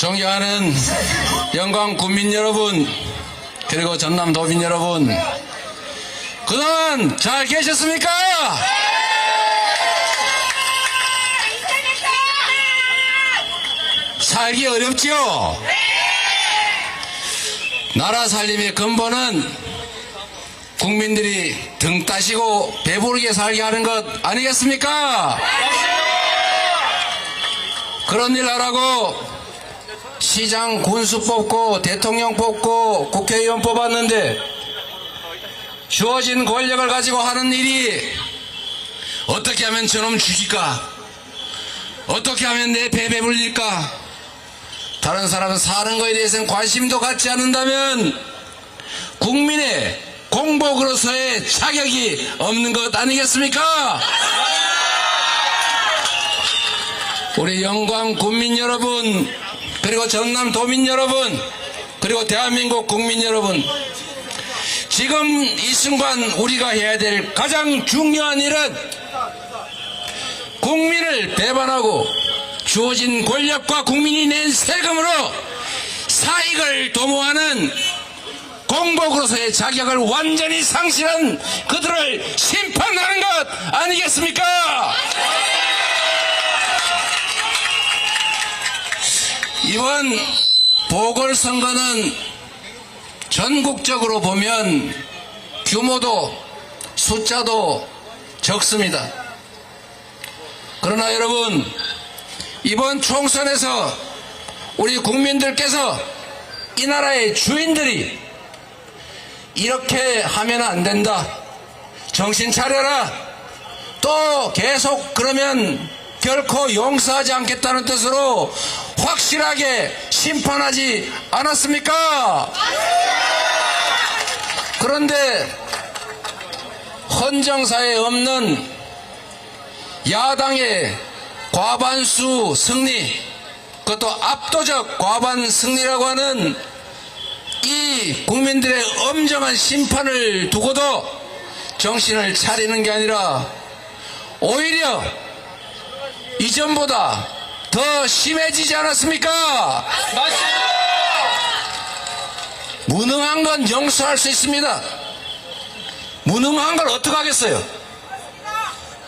존경하는 영광 국민 여러분, 그리고 전남 도민 여러분, 그동안 잘 계셨습니까? 살기 어렵지요? 나라 살림의 근본은 국민들이 등 따시고 배부르게 살게 하는 것 아니겠습니까? 그런 일 하라고 시장 군수 뽑고 대통령 뽑고 국회의원 뽑았는데 주어진 권력을 가지고 하는 일이 어떻게 하면 저놈 죽일까? 어떻게 하면 내 배 배불릴까? 다른 사람은 사는 것에 대해서는 관심도 갖지 않는다면 국민의 공복으로서의 자격이 없는 것 아니겠습니까? 우리 영광 국민 여러분, 그리고 전남 도민 여러분, 그리고 대한민국 국민 여러분, 지금 이 순간 우리가 해야 될 가장 중요한 일은 국민을 배반하고 주어진 권력과 국민이 낸 세금으로 사익을 도모하는 공복으로서의 자격을 완전히 상실한 그들을 심판하는 것 아니겠습니까? 이번 보궐선거는 전국적으로 보면 규모도 숫자도 적습니다. 그러나 여러분, 이번 총선에서 우리 국민들께서 이 나라의 주인들이 이렇게 하면 안 된다, 정신 차려라, 또 계속 그러면 결코 용서하지 않겠다는 뜻으로 확실하게 심판하지 않았습니까? 그런데 헌정사에 없는 야당의 과반수 승리, 그것도 압도적 과반 승리라고 하는 이 국민들의 엄정한 심판을 두고도 정신을 차리는 게 아니라 오히려 이전보다 더 심해지지 않았습니까? 맞습니다. 무능한 건 용서할 수 있습니다. 무능한 걸 어떻게 하겠어요?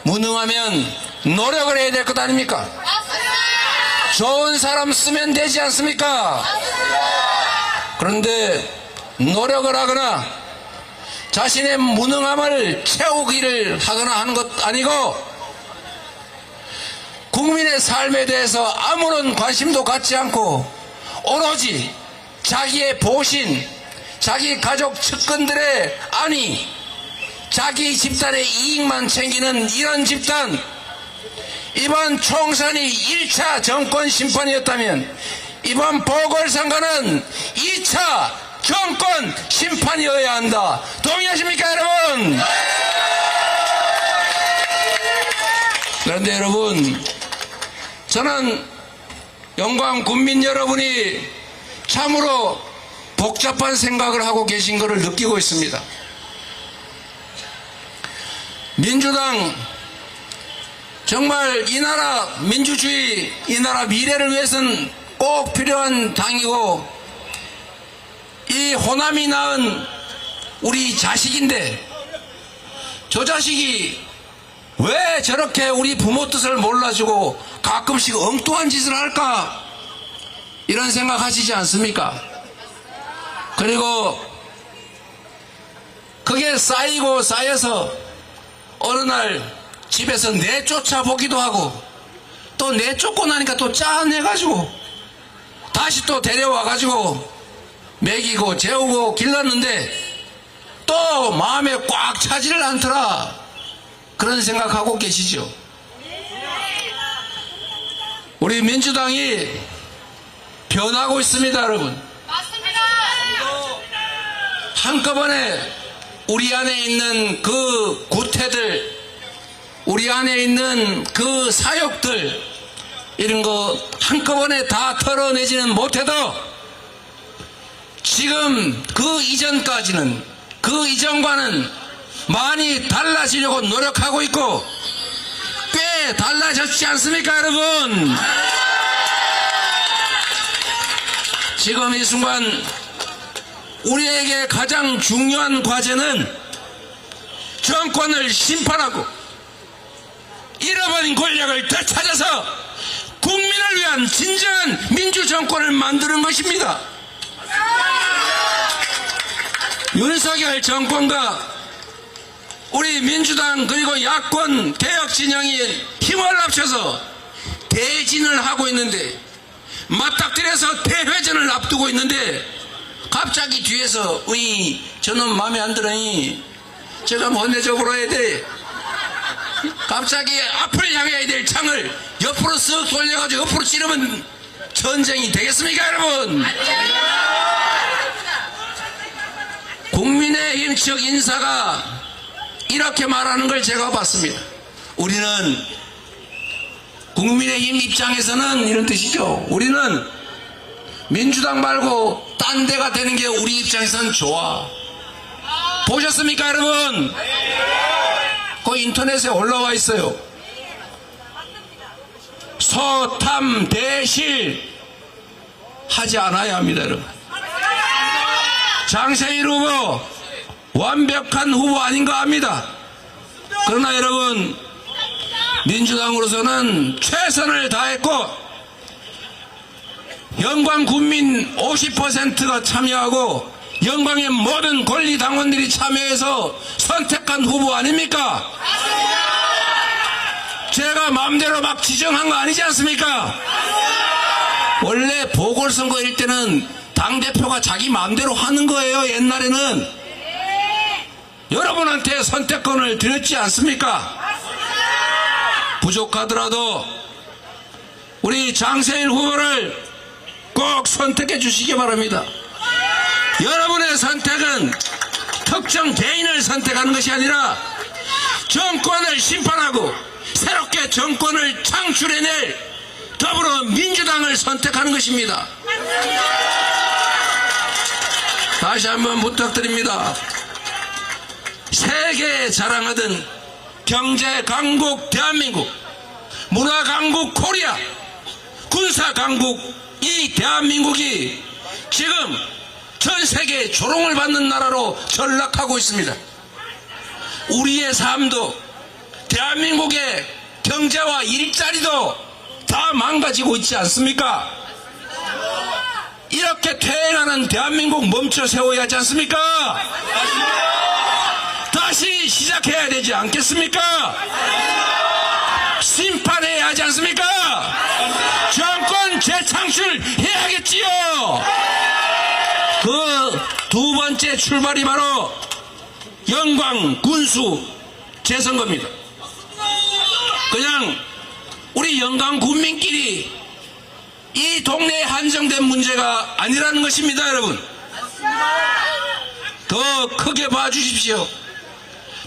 무능하면 노력을 해야 될 것 아닙니까? 좋은 사람 쓰면 되지 않습니까? 그런데 노력을 하거나 자신의 무능함을 채우기를 하거나 하는 것 아니고 국민의 삶에 대해서 아무런 관심도 갖지 않고 오로지 자기의 보신, 자기 가족 측근들의 안위, 자기 집단의 이익만 챙기는 이런 집단, 이번 총선이 1차 정권 심판이었다면 이번 보궐선거는 2차 정권 심판이어야 한다. 동의하십니까, 여러분? 그런데 여러분, 저는 영광 국민 여러분이 참으로 복잡한 생각을 하고 계신 것을 느끼고 있습니다. 민주당 정말 이 나라 민주주의, 이 나라 미래를 위해서는 꼭 필요한 당이고 이 호남이 낳은 우리 자식인데 저 자식이 왜 저렇게 우리 부모 뜻을 몰라주고 가끔씩 엉뚱한 짓을 할까? 이런 생각 하시지 않습니까? 그리고 그게 쌓이고 쌓여서 어느 날 집에서 내쫓아 보기도 하고 또 내쫓고 나니까 또 짠해가지고 다시 또 데려와가지고 먹이고 재우고 길렀는데 또 마음에 꽉 차지를 않더라. 그런 생각하고 계시죠? 우리 민주당이 변하고 있습니다, 여러분. 맞습니다. 한꺼번에 우리 안에 있는 그 구태들, 우리 안에 있는 그 사욕들, 이런 거 한꺼번에 다 털어내지는 못해도 지금 그 이전까지는, 그 이전과는 많이 달라지려고 노력하고 있고 꽤 달라졌지 않습니까, 여러분? 지금 이 순간 우리에게 가장 중요한 과제는 정권을 심판하고 잃어버린 권력을 되찾아서 국민을 위한 진정한 민주정권을 만드는 것입니다. 윤석열 정권과 우리 민주당 그리고 야권 개혁 진영이 힘을 합쳐서 대진을 하고 있는데, 맞닥뜨려서 대회전을 앞두고 있는데 갑자기 뒤에서 저놈 마음에 안 들으니 제가 원내적으로 해야 돼. 갑자기 앞을 향해야 될 창을 옆으로 쓱 돌려가지고 옆으로 찌르면 전쟁이 되겠습니까, 여러분? 국민의힘 측 인사가 이렇게 말하는 걸 제가 봤습니다. 우리는 국민의힘 입장에서는 이런 뜻이죠. 우리는 민주당 말고 딴 데가 되는 게 우리 입장에서는 좋아. 보셨습니까, 여러분? 그 인터넷에 올라와 있어요. 서탐 대실 하지 않아야 합니다, 여러분. 장세일 후보 완벽한 후보 아닌가 합니다. 그러나 여러분, 민주당으로서는 최선을 다했고 영광 국민 50%가 참여하고 영광의 모든 권리당원들이 참여해서 선택한 후보 아닙니까? 제가 마음대로 막 지정한 거 아니지 않습니까? 원래 보궐선거일 때는 당대표가 자기 마음대로 하는 거예요. 옛날에는 여러분한테 선택권을 드렸지 않습니까? 부족하더라도 우리 장세일 후보를 꼭 선택해 주시기 바랍니다. 여러분의 선택은 특정 개인을 선택하는 것이 아니라 정권을 심판하고 새롭게 정권을 창출해낼 더불어민주당을 선택하는 것입니다. 다시 한번 부탁드립니다. 세계에 자랑하던 경제 강국 대한민국, 문화 강국 코리아, 군사 강국 이 대한민국이 지금 전 세계에 조롱을 받는 나라로 전락하고 있습니다. 우리의 삶도 대한민국의 경제와 일자리도 다 망가지고 있지 않습니까? 이렇게 퇴행하는 대한민국 멈춰 세워야 하지 않습니까? 다시 시작해야 되지 않겠습니까? 심판해야 하지 않습니까? 정권 재창출 해야겠지요. 그 두 번째 출발이 바로 영광 군수 재선거입니다. 그냥 우리 영광 군민끼리 이 동네에 한정된 문제가 아니라는 것입니다, 여러분. 더 크게 봐주십시오.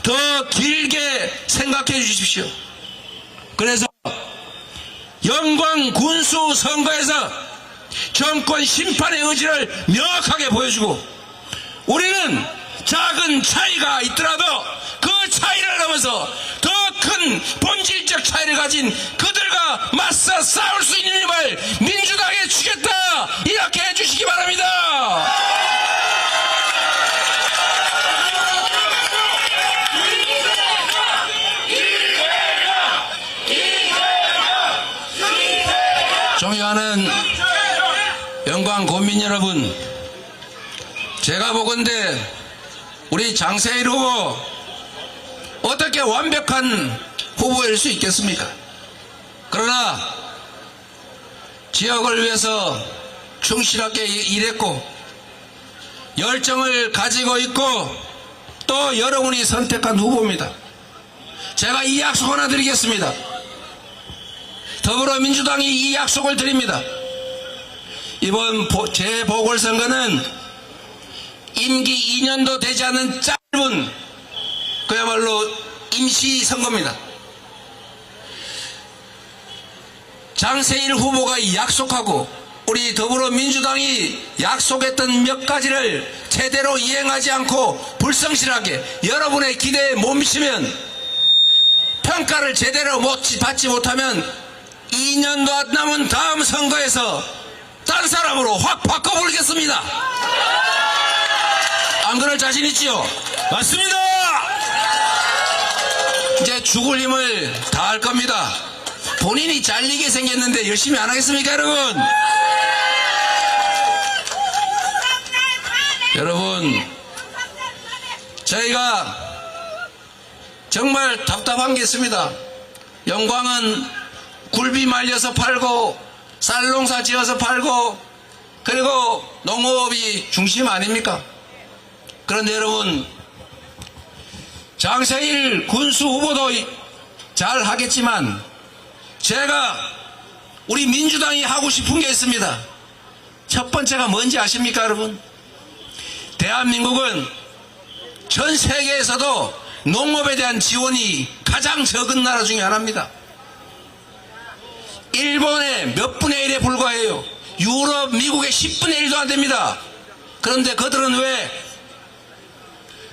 더 길게 생각해 주십시오. 그래서 영광 군수 선거에서 정권 심판의 의지를 명확하게 보여주고, 우리는 작은 차이가 있더라도 그 차이를 넘어서 더 큰 본질적 차이를 가진 그들과 맞서 싸울 수 있는 힘을 민주당에 주겠다, 이렇게 해주시기 바랍니다. 존경하는 영광 국민 여러분, 제가 보건대 우리 장세일 후보 어떻게 완벽한 후보일 수 있겠습니까? 그러나 지역을 위해서 충실하게 일했고 열정을 가지고 있고 또 여러분이 선택한 후보입니다. 제가 이 약속 하나 드리겠습니다. 더불어민주당이 이 약속을 드립니다. 이번 재보궐선거는 임기 2년도 되지 않은 짧은 그야말로 임시선거입니다. 장세일 후보가 약속하고 우리 더불어민주당이 약속했던 몇 가지를 제대로 이행하지 않고 불성실하게 여러분의 기대에 못 미치면, 평가를 제대로 받지 못하면 2년도 안 남은 다음 선거에서 딴 사람으로 확 바꿔버리겠습니다. 안 그럴 자신 있지요? 맞습니다. 이제 죽을 힘을 다할 겁니다. 본인이 잘리게 생겼는데 열심히 안 하겠습니까, 여러분? 여러분, 저희가 정말 답답한 게 있습니다. 영광은 굴비 말려서 팔고 쌀농사 지어서 팔고 그리고 농업이 중심 아닙니까? 그런데 여러분, 장세일 군수 후보도 잘 하겠지만 제가 우리 민주당이 하고 싶은 게 있습니다. 첫 번째가 뭔지 아십니까, 여러분? 대한민국은 전 세계에서도 농업에 대한 지원이 가장 적은 나라 중에 하나입니다. 일본의 몇 분의 1에 불과해요. 유럽, 미국의 10분의 1도 안 됩니다. 그런데 그들은 왜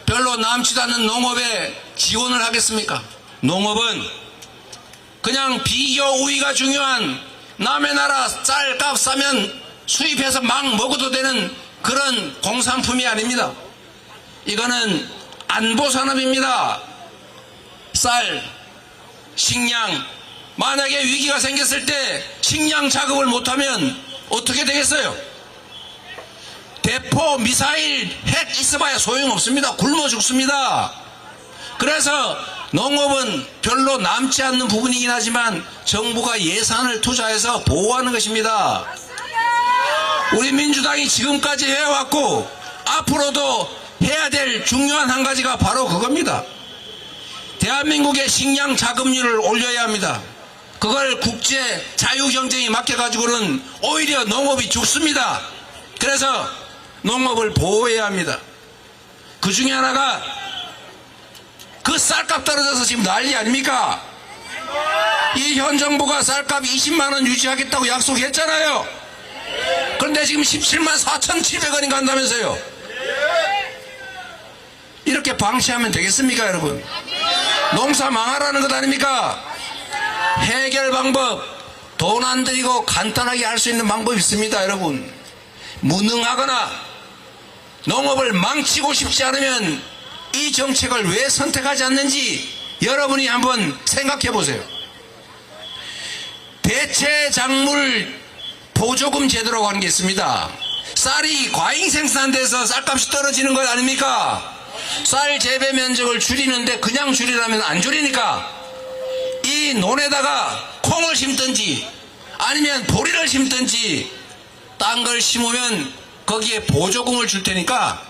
별로 남지도 않는 농업에 지원을 하겠습니까? 농업은 그냥 비교 우위가 중요한 남의 나라 쌀값 싸면 수입해서 막 먹어도 되는 그런 공산품이 아닙니다. 이거는 안보산업입니다. 쌀, 식량, 만약에 위기가 생겼을 때 식량 작업을 못하면 어떻게 되겠어요? 대포, 미사일, 핵 있어봐야 소용없습니다. 굶어 죽습니다. 그래서 농업은 별로 남지 않는 부분이긴 하지만 정부가 예산을 투자해서 보호하는 것입니다. 우리 민주당이 지금까지 해왔고 앞으로도 해야 될 중요한 한 가지가 바로 그겁니다. 대한민국의 식량 자급률을 올려야 합니다. 그걸 국제 자유경쟁에 맡겨가지고는 오히려 농업이 죽습니다. 그래서 농업을 보호해야 합니다. 그 중에 하나가 그 쌀값 떨어져서 지금 난리 아닙니까? 이 현 정부가 쌀값 20만원 유지하겠다고 약속했잖아요. 그런데 지금 17만 4,700원이 간다면서요. 이렇게 방치하면 되겠습니까, 여러분? 농사 망하라는 것 아닙니까? 해결 방법, 돈 안 들이고 간단하게 할 수 있는 방법이 있습니다, 여러분. 무능하거나 농업을 망치고 싶지 않으면 이 정책을 왜 선택하지 않는지 여러분이 한번 생각해 보세요. 대체작물 보조금 제도라고 하는 게 있습니다. 쌀이 과잉 생산돼서 쌀값이 떨어지는 것 아닙니까? 쌀 재배 면적을 줄이는데 그냥 줄이라면 안 줄이니까 이 논에다가 콩을 심든지 아니면 보리를 심든지 딴 걸 심으면 거기에 보조금을 줄 테니까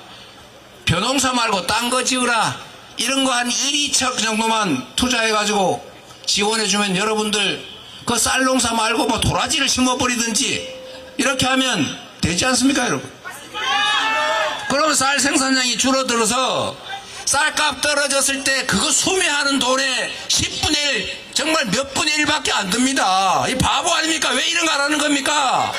벼농사 말고 딴 거 지으라, 이런 거 한 1, 2척 정도만 투자해가지고 지원해주면 여러분들 그 쌀농사 말고 뭐 도라지를 심어버리든지 이렇게 하면 되지 않습니까, 여러분? 그러면 쌀 생산량이 줄어들어서 쌀값 떨어졌을 때 그거 수매하는 돈의 10분의 1, 정말 몇 분의 1밖에 안 듭니다. 이 바보 아닙니까? 왜 이런 거 안 하는 겁니까?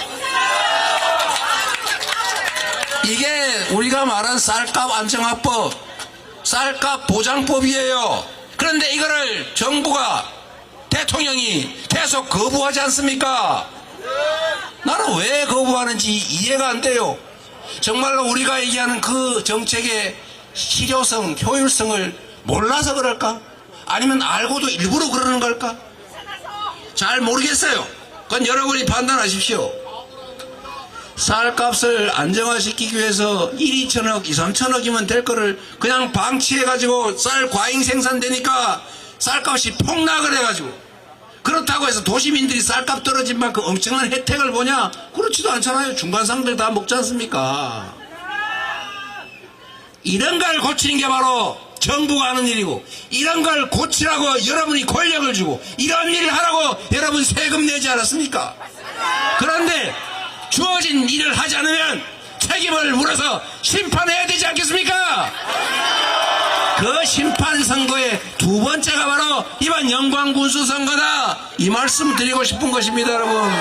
이게 우리가 말한 쌀값 안정화법, 쌀값 보장법이에요. 그런데 이거를 정부가, 대통령이 계속 거부하지 않습니까? 나는 왜 거부하는지 이해가 안 돼요. 정말로 우리가 얘기하는 그 정책의 실효성, 효율성을 몰라서 그럴까? 아니면 알고도 일부러 그러는 걸까? 잘 모르겠어요. 그건 여러분이 판단하십시오. 쌀값을 안정화시키기 위해서 1, 2천억, 2, 3천억이면 될 거를 그냥 방치해가지고 쌀 과잉 생산되니까 쌀값이 폭락을 해가지고, 그렇다고 해서 도시민들이 쌀값 떨어진 만큼 엄청난 혜택을 보냐? 그렇지도 않잖아요. 중간상들 다 먹지 않습니까? 이런 걸 고치는 게 바로 정부가 하는 일이고, 이런 걸 고치라고 여러분이 권력을 주고 이런 일을 하라고 여러분 세금 내지 않았습니까? 그런데 주어진 일을 하지 않으면 책임을 물어서 심판해야 되지 않겠습니까? 그 심판 선거의 두 번째가 바로 이번 영광군수 선거다, 이 말씀 드리고 싶은 것입니다, 여러분.